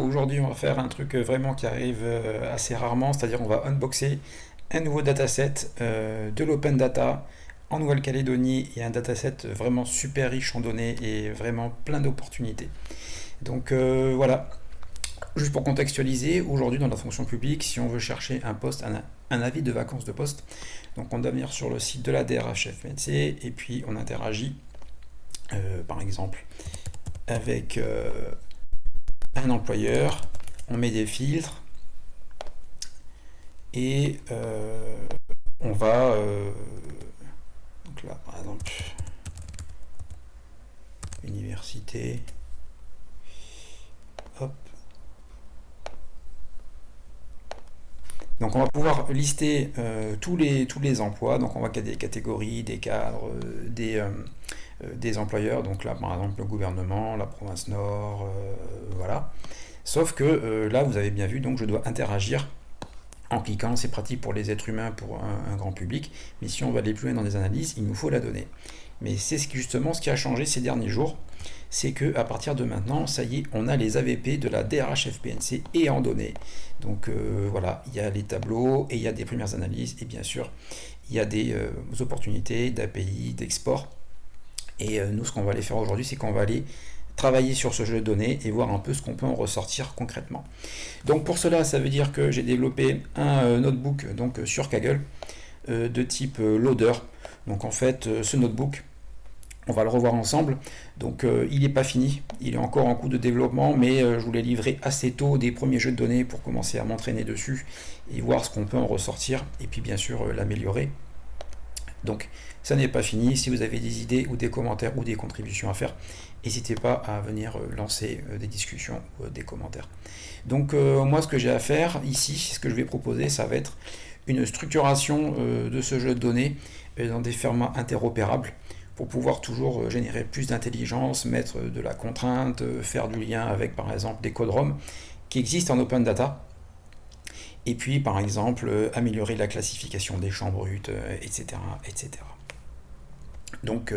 aujourd'hui on va faire un truc vraiment qui arrive assez rarement, c'est-à-dire on va unboxer un nouveau dataset de l'open data en Nouvelle-Calédonie et un dataset vraiment super riche en données et vraiment plein d'opportunités. Donc voilà, juste pour contextualiser, aujourd'hui dans la fonction publique, si on veut chercher un poste, un avis de vacances de poste, donc on doit venir sur le site de la DRHFPNC et puis on interagit par exemple avec un employeur, on met des filtres et on va donc là par exemple université, hop. Donc on va pouvoir lister tous les emplois, donc on voit qu'il y a des catégories, des cadres, des employeurs, donc là par exemple le gouvernement, la province nord, voilà. Sauf que là vous avez bien vu, donc je dois interagir en cliquant, c'est pratique pour les êtres humains, pour un grand public, mais si on va aller plus loin dans des analyses, il nous faut la donnée. Mais c'est justement ce qui a changé ces derniers jours, c'est que à partir de maintenant, ça y est, on a les AVP de la DRHFPNC et en données. Donc voilà, il y a les tableaux et il y a des premières analyses et bien sûr, il y a des opportunités d'API, d'export. Et nous, ce qu'on va aller faire aujourd'hui, c'est qu'on va aller travailler sur ce jeu de données et voir un peu ce qu'on peut en ressortir concrètement. Donc pour cela, ça veut dire que j'ai développé un notebook donc sur Kaggle de type loader. Donc en fait, ce notebook, on va le revoir ensemble. Donc il n'est pas fini, il est encore en cours de développement, mais je vous l'ai livré assez tôt des premiers jeux de données pour commencer à m'entraîner dessus et voir ce qu'on peut en ressortir et puis bien sûr l'améliorer. Donc ça n'est pas fini, si vous avez des idées ou des commentaires ou des contributions à faire, n'hésitez pas à venir lancer des discussions ou des commentaires. Donc moi ce que j'ai à faire ici, ce que je vais proposer, ça va être une structuration de ce jeu de données dans des formats interopérables pour pouvoir toujours générer plus d'intelligence, mettre de la contrainte, faire du lien avec par exemple des codes ROM qui existent en open data. Et puis par exemple améliorer la classification des champs bruts, etc., etc. Donc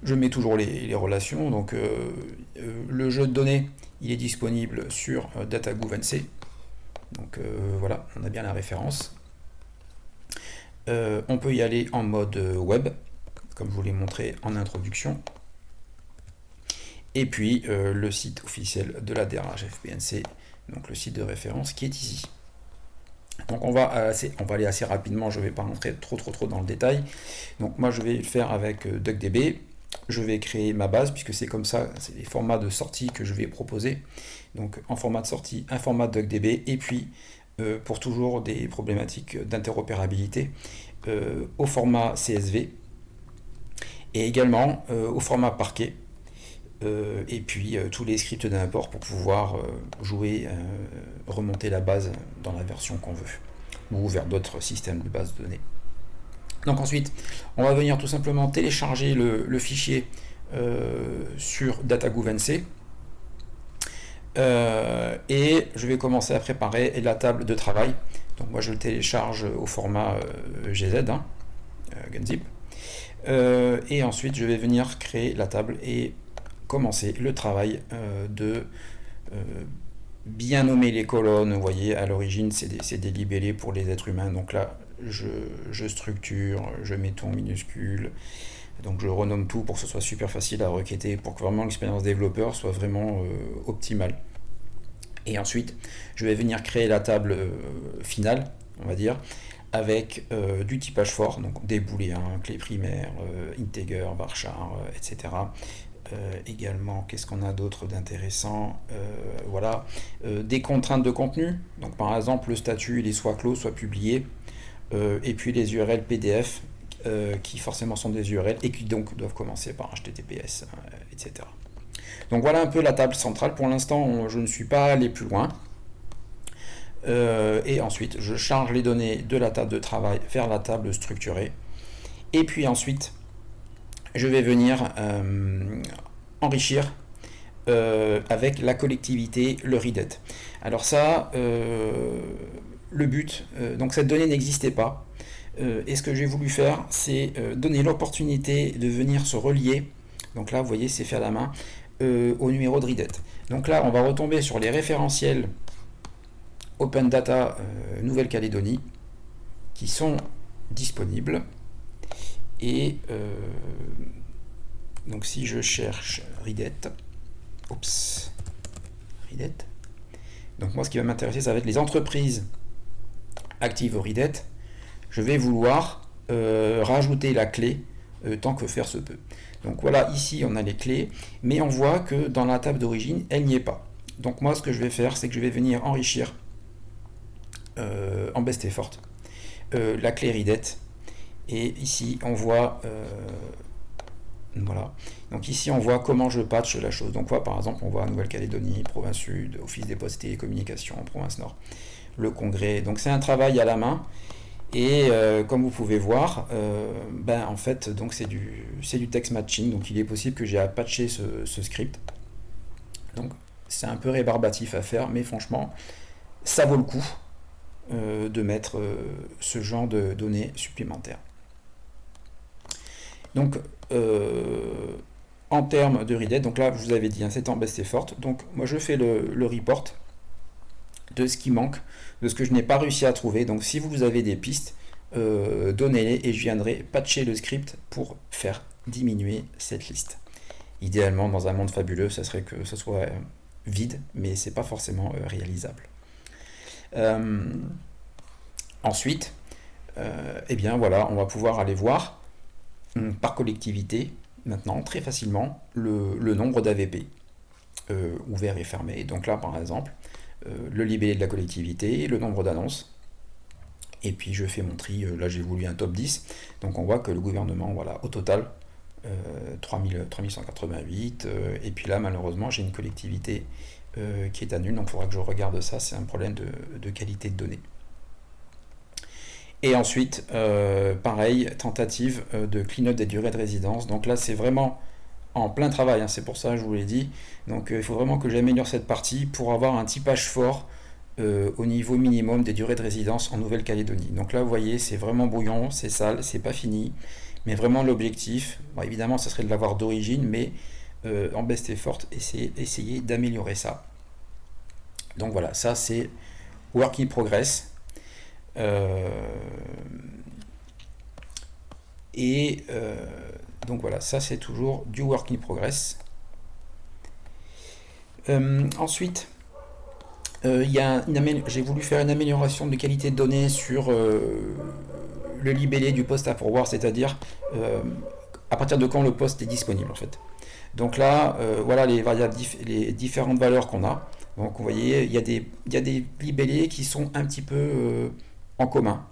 je mets toujours les relations. Donc le jeu de données, il est disponible sur DataGouv.nc. Donc voilà, on a bien la référence. On peut y aller en mode web, comme je vous l'ai montré en introduction. Et puis le site officiel de la DRHFPNC, donc le site de référence qui est ici. Donc on va aller assez rapidement, je ne vais pas rentrer trop dans le détail. Donc moi je vais le faire avec DuckDB. Je vais créer ma base puisque c'est comme ça, c'est les formats de sortie que je vais proposer. Donc en format de sortie, un format DuckDB et puis pour toujours des problématiques d'interopérabilité au format CSV et également au format Parquet. Et puis tous les scripts d'import pour pouvoir jouer, remonter la base dans la version qu'on veut, ou vers d'autres systèmes de base de données. Donc ensuite, on va venir tout simplement télécharger le fichier sur DataGouv.nc et je vais commencer à préparer la table de travail. Donc moi je le télécharge au format GZ, Gunzip, et ensuite je vais venir créer la table et commencer le travail de bien nommer les colonnes. Vous voyez, à l'origine c'est des libellés pour les êtres humains, donc là je structure, je mets tout en minuscule, donc je renomme tout pour que ce soit super facile à requêter, pour que vraiment l'expérience développeur soit vraiment optimale. Et ensuite je vais venir créer la table finale, on va dire, avec du typage fort, donc des booléens, clés primaires, integer, varchar, etc. Également, qu'est-ce qu'on a d'autre d'intéressant, voilà, des contraintes de contenu, donc par exemple le statut il est soit clos soit publié, et puis les URL PDF qui forcément sont des URL et qui donc doivent commencer par HTTPS, etc. Donc voilà un peu la table centrale. Pour l'instant je ne suis pas allé plus loin. Et ensuite je charge les données de la table de travail vers la table structurée et puis ensuite je vais venir enrichir avec la collectivité, le readet. Alors ça, le but, donc cette donnée n'existait pas, et ce que j'ai voulu faire, c'est donner l'opportunité de venir se relier. Donc là, vous voyez, c'est fait à la main, au numéro de readet. Donc là, on va retomber sur les référentiels Open Data Nouvelle-Calédonie qui sont disponibles. Et donc si je cherche readet, readet, donc moi ce qui va m'intéresser, ça va être les entreprises actives au readet. Je vais vouloir rajouter la clé tant que faire se peut. Donc voilà, ici on a les clés, mais on voit que dans la table d'origine, elle n'y est pas. Donc moi ce que je vais faire, c'est que je vais venir enrichir en best effort la clé readet. Et ici on voit voilà. Donc ici on voit comment je patch la chose. Donc par exemple on voit Nouvelle-Calédonie, Province Sud, Office des Postes et Télécommunications, Province Nord, le Congrès. Donc c'est un travail à la main. Et comme vous pouvez voir, en fait donc c'est du text matching. Donc il est possible que j'ai à patcher ce script. Donc c'est un peu rébarbatif à faire, mais franchement ça vaut le coup de mettre ce genre de données supplémentaires. Donc, en termes de readet, donc là, je vous avais dit, c'est en best effort. Donc, moi, je fais le report de ce qui manque, de ce que je n'ai pas réussi à trouver. Donc, si vous avez des pistes, donnez-les et je viendrai patcher le script pour faire diminuer cette liste. Idéalement, dans un monde fabuleux, ça serait que ce soit vide, mais c'est pas forcément réalisable. Ensuite, eh bien voilà, on va pouvoir aller voir par collectivité, maintenant, très facilement, le nombre d'AVP ouverts et fermés. Donc là, par exemple, le libellé de la collectivité, le nombre d'annonces, et puis je fais mon tri, là j'ai voulu un top 10, donc on voit que le gouvernement, voilà, au total, 3188, et puis là, malheureusement, j'ai une collectivité qui est à nul, donc il faudra que je regarde ça, c'est un problème de qualité de données. Et ensuite, pareil, tentative de clean-up des durées de résidence. Donc là, c'est vraiment en plein travail, hein, c'est pour ça que je vous l'ai dit. Donc il faut vraiment que j'améliore cette partie pour avoir un typage fort au niveau minimum des durées de résidence en Nouvelle-Calédonie. Donc là, vous voyez, c'est vraiment brouillon, c'est sale, c'est pas fini. Mais vraiment l'objectif, bon, évidemment, ça serait de l'avoir d'origine, mais en best effort, essayer d'améliorer ça. Donc voilà, ça c'est work in progress. Donc voilà, ça c'est toujours du work in progress. Ensuite, j'ai voulu faire une amélioration de qualité de données sur le libellé du poste à pourvoir, c'est-à-dire à partir de quand le poste est disponible en fait. Donc là, voilà les variables, les différentes valeurs qu'on a. Donc vous voyez, il y a des libellés qui sont un petit peu en commun.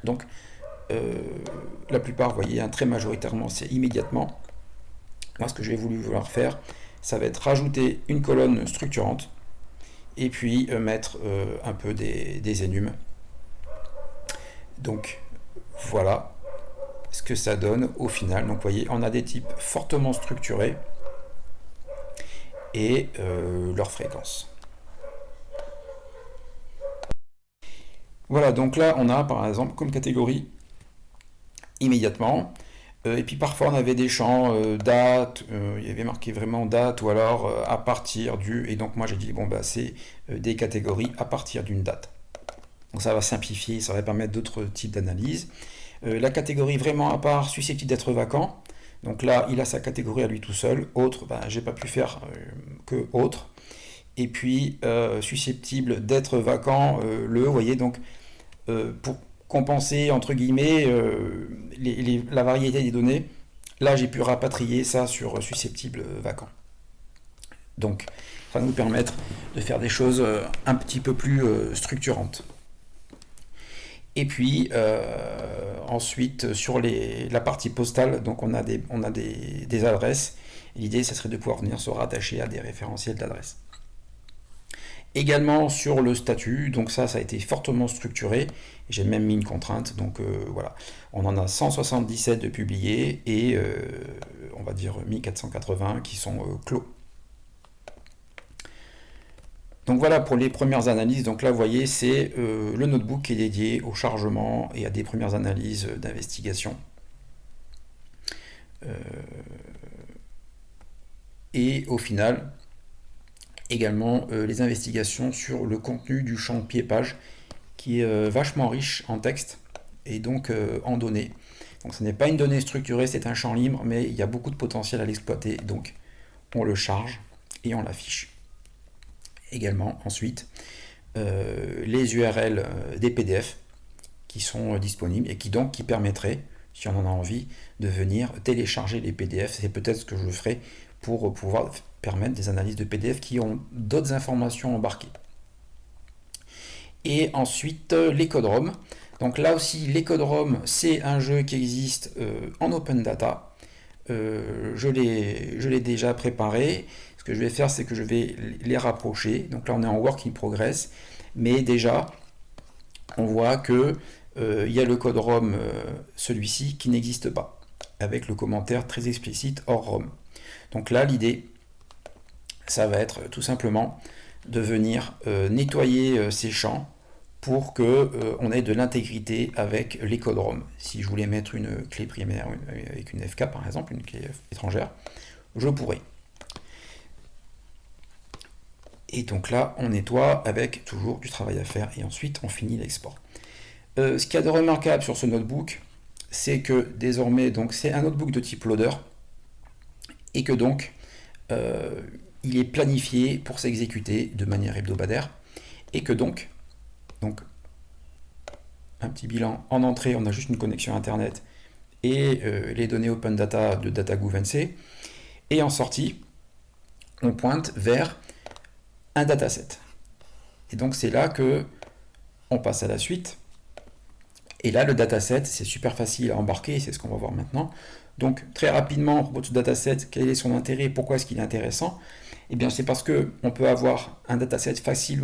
Donc la plupart, vous voyez, très majoritairement, c'est immédiatement. Moi, ce que je vais vouloir faire, ça va être rajouter une colonne structurante et puis mettre un peu des énumes. Donc voilà ce que ça donne au final. Donc vous voyez, on a des types fortement structurés et leur fréquence. Voilà, donc là on a par exemple comme catégorie immédiatement, et puis parfois on avait des champs date, il y avait marqué vraiment date ou alors à partir du, et donc moi j'ai dit bon bah c'est des catégories à partir d'une date. Donc ça va simplifier, ça va permettre d'autres types d'analyse. La catégorie vraiment à part susceptible d'être vacant, donc là il a sa catégorie à lui tout seul, autre, ben, j'ai pas pu faire que autre, et puis susceptible d'être vacant, vous voyez, donc pour compenser entre guillemets la variété des données, là j'ai pu rapatrier ça sur susceptible vacant. Donc ça va nous permettre de faire des choses un petit peu plus structurantes. Et puis ensuite sur la partie postale, donc on a des adresses. L'idée, ça serait de pouvoir venir se rattacher à des référentiels d'adresses. Également sur le statut, donc ça a été fortement structuré. J'ai même mis une contrainte, donc voilà. On en a 177 de publiés et on va dire 1480 qui sont clos. Donc voilà pour les premières analyses. Donc là, vous voyez, c'est le notebook qui est dédié au chargement et à des premières analyses d'investigation. Et au final, également les investigations sur le contenu du champ pied-page, qui est vachement riche en texte et donc en données. Donc ce n'est pas une donnée structurée, c'est un champ libre, mais il y a beaucoup de potentiel à l'exploiter, donc on le charge et on l'affiche. Également, ensuite, les URL des PDF qui sont disponibles et qui permettraient, si on en a envie, de venir télécharger les PDF. C'est peut-être ce que je ferai pour pouvoir permettre des analyses de PDF qui ont d'autres informations embarquées. Et ensuite, les CodeROM. Donc là aussi, les CodeROM, c'est un jeu qui existe en open data. Je l'ai déjà préparé. Ce que je vais faire, c'est que je vais les rapprocher. Donc là, on est en work in progress. Mais déjà, on voit que il y a le CodeROM, celui-ci, qui n'existe pas, avec le commentaire très explicite hors ROM. Donc là, l'idée, ça va être tout simplement de venir nettoyer ces champs pour qu'on ait de l'intégrité avec les CodeROM. Si je voulais mettre une clé primaire avec une FK par exemple, une clé étrangère, je pourrais. Et donc là, on nettoie avec toujours du travail à faire et ensuite on finit l'export. Ce qu'il y a de remarquable sur ce notebook, c'est que désormais, donc c'est un notebook de type loader et que donc il est planifié pour s'exécuter de manière hebdomadaire et que donc un petit bilan en entrée, on a juste une connexion internet et les données open data de DataGouv NC, et en sortie, on pointe vers un dataset. Et donc c'est là que on passe à la suite. Et là, le dataset, c'est super facile à embarquer, c'est ce qu'on va voir maintenant. Donc très rapidement, à propos de ce dataset, quel est son intérêt, pourquoi est-ce qu'il est intéressant? Eh bien c'est parce qu'on peut avoir un dataset facile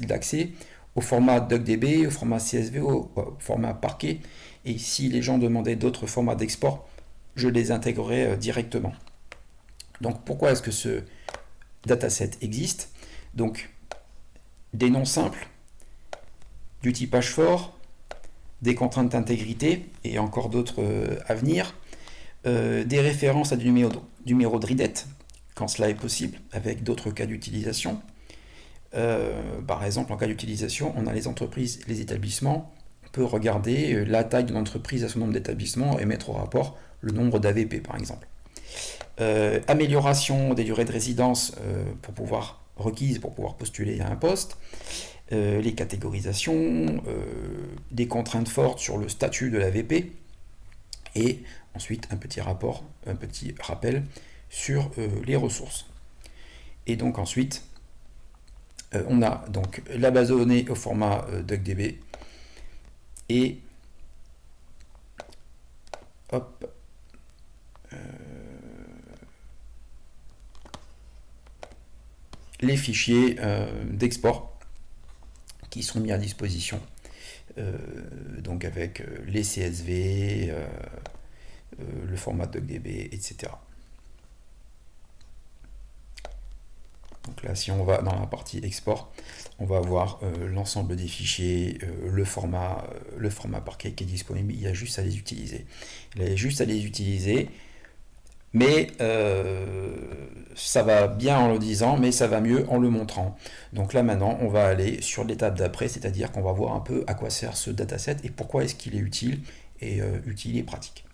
d'accès au format DuckDB, au format CSV, au format Parquet. Et si les gens demandaient d'autres formats d'export, je les intégrerai directement. Donc pourquoi est-ce que ce dataset existe? Donc des noms simples, du typage fort, des contraintes d'intégrité et encore d'autres à venir, des références à du numéro de RIDET quand cela est possible, avec d'autres cas d'utilisation. Par exemple, en cas d'utilisation, on a les entreprises, les établissements. On peut regarder la taille de l'entreprise à son nombre d'établissements et mettre au rapport le nombre d'AVP, par exemple. Amélioration des durées de résidence requises pour pouvoir postuler à un poste. Les catégorisations, des contraintes fortes sur le statut de l'AVP. Et ensuite, un petit rappel sur les ressources. Et donc ensuite, on a donc la base de données au format DuckDB et les fichiers d'export qui sont mis à disposition, donc avec les CSV, le format DuckDB, etc. Donc là, si on va dans la partie export, on va avoir l'ensemble des fichiers, le format Parquet qui est disponible. Il y a juste à les utiliser. Mais ça va bien en le disant, mais ça va mieux en le montrant. Donc là maintenant, on va aller sur l'étape d'après, c'est-à-dire qu'on va voir un peu à quoi sert ce dataset et pourquoi est-ce qu'il est utile et pratique.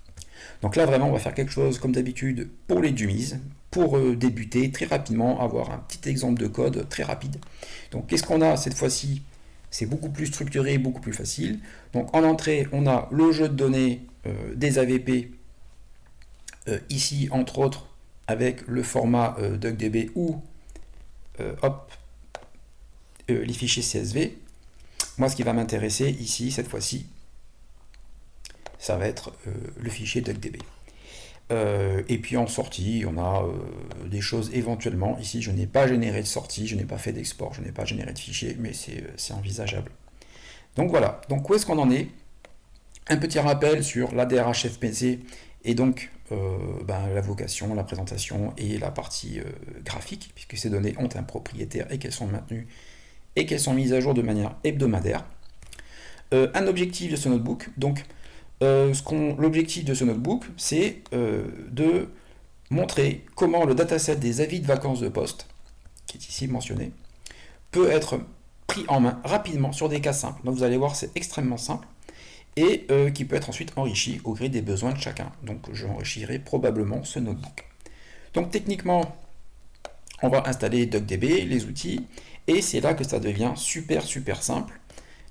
Donc là vraiment, on va faire quelque chose comme d'habitude pour les dummies, pour débuter très rapidement, avoir un petit exemple de code très rapide. Donc qu'est-ce qu'on a cette fois-ci? C'est beaucoup plus structuré, beaucoup plus facile. Donc en entrée, on a le jeu de données des AVP, ici entre autres avec le format DuckDB ou les fichiers CSV. Moi, ce qui va m'intéresser ici, cette fois-ci, ça va être le fichier DuckDB. Et puis en sortie, on a des choses éventuellement. Ici, je n'ai pas généré de sortie, je n'ai pas fait d'export, je n'ai pas généré de fichier, mais c'est envisageable. Donc voilà, donc où est-ce qu'on en est? Un petit rappel sur la DRH FPC et donc la vocation, la présentation et la partie graphique, puisque ces données ont un propriétaire et qu'elles sont maintenues et qu'elles sont mises à jour de manière hebdomadaire. Un objectif de ce notebook, donc l'objectif de ce notebook, c'est de montrer comment le dataset des avis de vacances de poste, qui est ici mentionné, peut être pris en main rapidement sur des cas simples. Donc vous allez voir, c'est extrêmement simple et qui peut être ensuite enrichi au gré des besoins de chacun. Donc je enrichirai probablement ce notebook. Donc techniquement, on va installer DuckDB, les outils, et c'est là que ça devient super simple.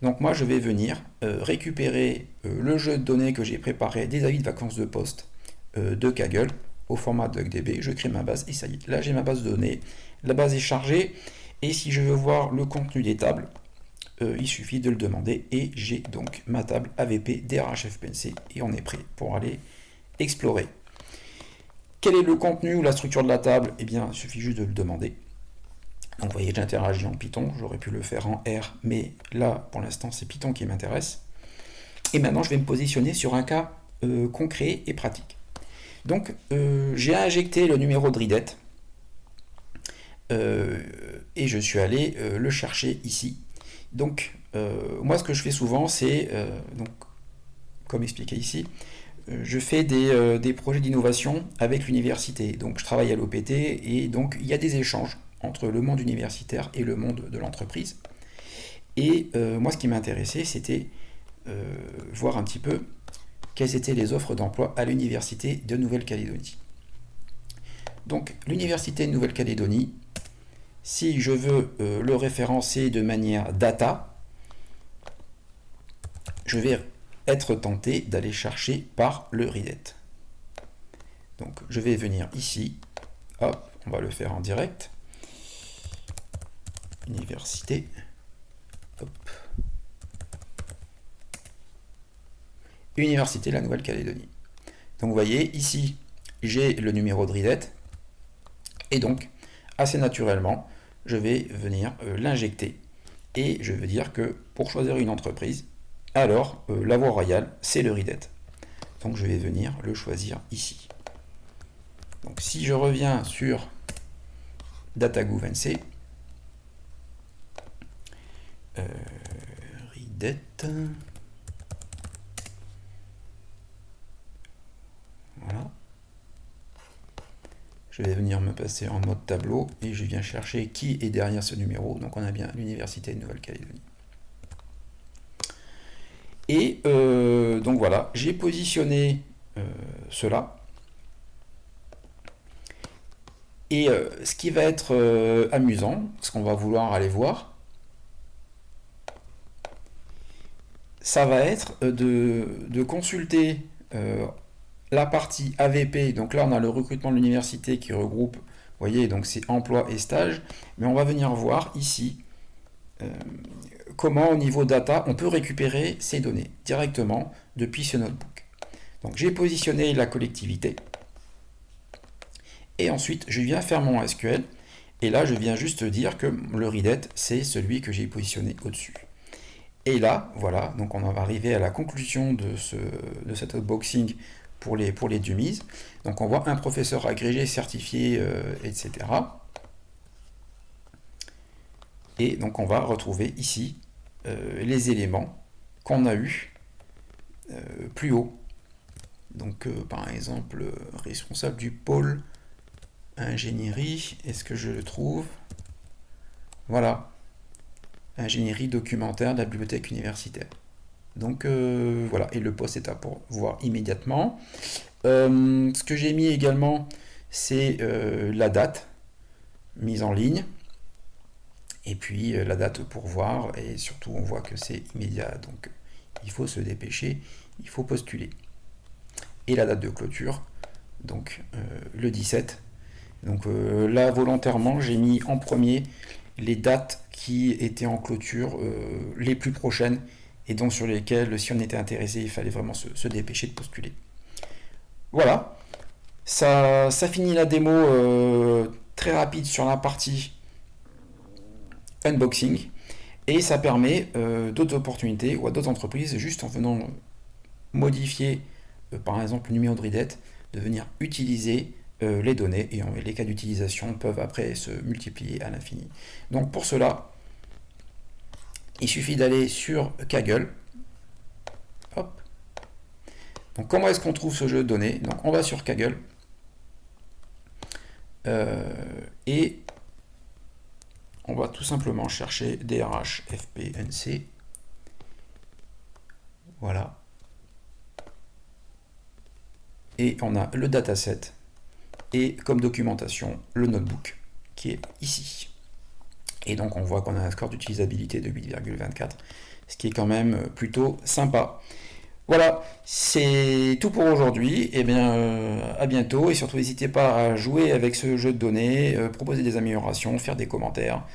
Donc moi je vais venir récupérer le jeu de données que j'ai préparé des avis de vacances de poste de Kaggle au format DuckDB, je crée ma base et ça y est, là j'ai ma base de données, la base est chargée et si je veux voir le contenu des tables, il suffit de le demander et j'ai donc ma table AVP DRHFPNC et on est prêt pour aller explorer. Quel est le contenu ou la structure de la table? Eh bien, il suffit juste de le demander. Donc, vous voyez, j'interagis en Python. J'aurais pu le faire en R, mais là, pour l'instant, c'est Python qui m'intéresse. Et maintenant, je vais me positionner sur un cas concret et pratique. Donc, j'ai injecté le numéro de RIDET et je suis allé le chercher ici. Donc, moi, ce que je fais souvent, c'est, comme expliqué ici, je fais des projets d'innovation avec l'université. Donc je travaille à l'OPT et donc il y a des échanges entre le monde universitaire et le monde de l'entreprise. Et moi ce qui m'intéressait c'était voir un petit peu quelles étaient les offres d'emploi à l'université de Nouvelle-Calédonie. Donc l'université de Nouvelle-Calédonie, si je veux le référencer de manière data, je vais être tenté d'aller chercher par le RIDET. Donc je vais venir ici, hop, on va le faire en direct, université, hop, université de la Nouvelle-Calédonie. Donc vous voyez ici j'ai le numéro de RIDET et donc assez naturellement je vais venir l'injecter et je veux dire que pour choisir une entreprise, alors la voie royale c'est le RIDET. Donc je vais venir le choisir ici. Donc si je reviens sur DataGouv.NC, RIDET, voilà. Je vais venir me passer en mode tableau et je viens chercher qui est derrière ce numéro. Donc on a bien l'Université de Nouvelle-Calédonie. Et donc voilà, j'ai positionné cela. Et ce qui va être amusant, ce qu'on va vouloir aller voir, ça va être de consulter la partie AVP. Donc là, on a le recrutement de l'université qui regroupe, vous voyez, donc c'est emploi et stage. Mais on va venir voir ici comment au niveau data, on peut récupérer ces données directement depuis ce notebook. Donc j'ai positionné la collectivité. Et ensuite, je viens faire mon SQL. Et là, je viens juste dire que le RIDET, c'est celui que j'ai positionné au-dessus. Et là, voilà, donc on va arriver à la conclusion de cet unboxing pour les dummies. Donc on voit un professeur agrégé, certifié, etc. Et donc on va retrouver ici les éléments qu'on a eu plus haut. Donc par exemple, responsable du pôle ingénierie, est-ce que je le trouve? Voilà, ingénierie documentaire de la bibliothèque universitaire. Donc voilà, et le poste est à pourvoir immédiatement. Ce que j'ai mis également, c'est la date mise en ligne. Et puis la date pour voir, et surtout on voit que c'est immédiat, donc il faut se dépêcher, il faut postuler. Et la date de clôture, donc le 17. Donc là, volontairement, j'ai mis en premier les dates qui étaient en clôture, les plus prochaines, et donc sur lesquelles, si on était intéressé, il fallait vraiment se dépêcher de postuler. Voilà, ça finit la démo très rapide sur la partie unboxing, et ça permet d'autres opportunités ou à d'autres entreprises, juste en venant modifier, par exemple, le numéro de RIDET, de venir utiliser les données, et les cas d'utilisation peuvent après se multiplier à l'infini. Donc pour cela, il suffit d'aller sur Kaggle. Hop. Donc comment est-ce qu'on trouve ce jeu de données? Donc on va sur Kaggle. Et on va tout simplement chercher DRH FPNC. Voilà. Et on a le dataset et comme documentation le notebook qui est ici. Et donc on voit qu'on a un score d'utilisabilité de 8,24, ce qui est quand même plutôt sympa. Voilà, c'est tout pour aujourd'hui. Et bien, à bientôt. Et surtout, n'hésitez pas à jouer avec ce jeu de données, proposer des améliorations, faire des commentaires,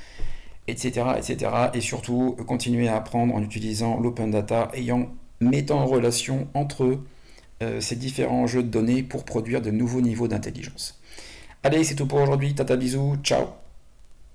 etc., etc. Et surtout, continuer à apprendre en utilisant l'open data, mettant en relation entre eux ces différents jeux de données pour produire de nouveaux niveaux d'intelligence. Allez, c'est tout pour aujourd'hui. Tata, bisous, ciao.